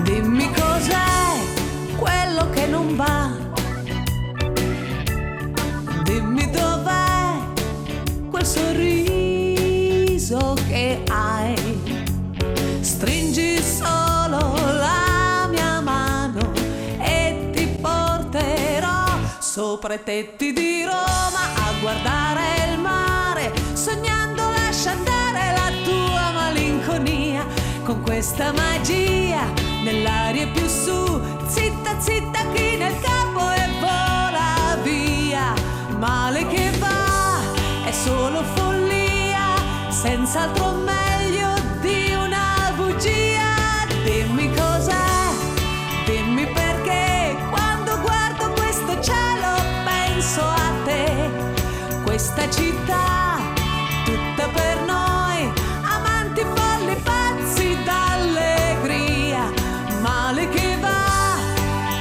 Dimmi cos'è quello che non va. Dimmi dov'è quel sorriso che hai. Stringi solo la mia mano e ti porterò sopra i tetti di Roma a guardare il mare, sognando lascia andare la tua malinconia. Con questa magia nell'aria più su, zitta zitta china il capo e vola via. Male che va è solo follia, senz'altro meglio di una bugia. Dimmi cos'è, dimmi perché, quando guardo questo cielo penso a te. Questa città tutta per noi, amanti folli pazzi d'allegria. Male che va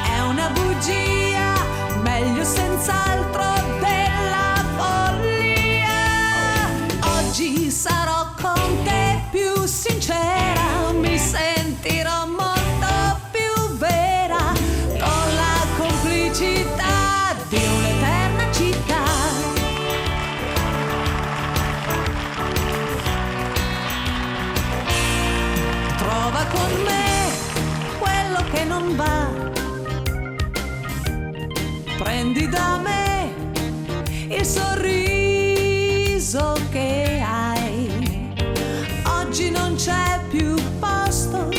è una bugia, meglio senz'altro della follia. Oggi sarò con te più sincera, mi sentirò molto più vera, con la complicità di un'eterna città. Trova con me quello che non va, prendi da me il sorriso che hai. Oggi non c'è più posto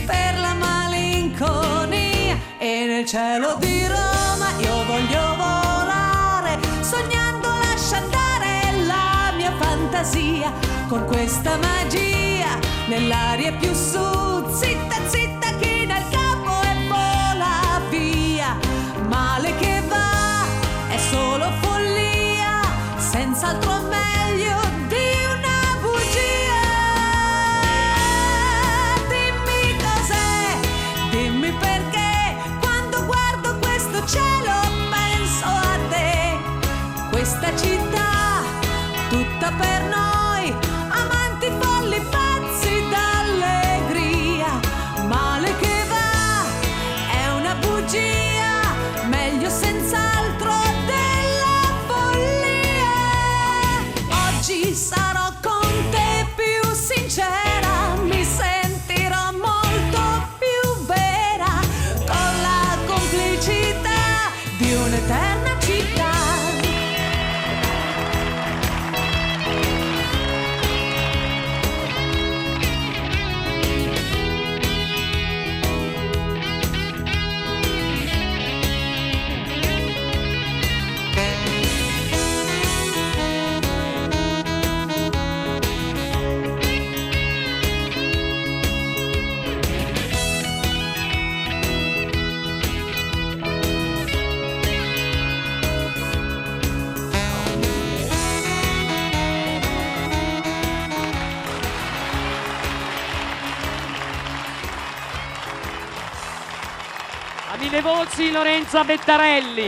per la malinconia e nel cielo di Roma io voglio volare, sognando lascia andare la mia fantasia. Con questa magia nell'aria più su, zitta zitta china il capo e vola via. Male che va è solo follia, senz'altro meglio di una bugia. Dimmi cos'è, dimmi perché, quando guardo questo cielo penso a te. Questa città tutta per noi, amanti folli pazzi d'allegria. Male che va è una bugia, meglio senz'altro della follia. Oggi sarò con te più sincera, mi sentirò molto più vera, con la complicità di un'eterna città. A mille voci Lorenza Bettarelli.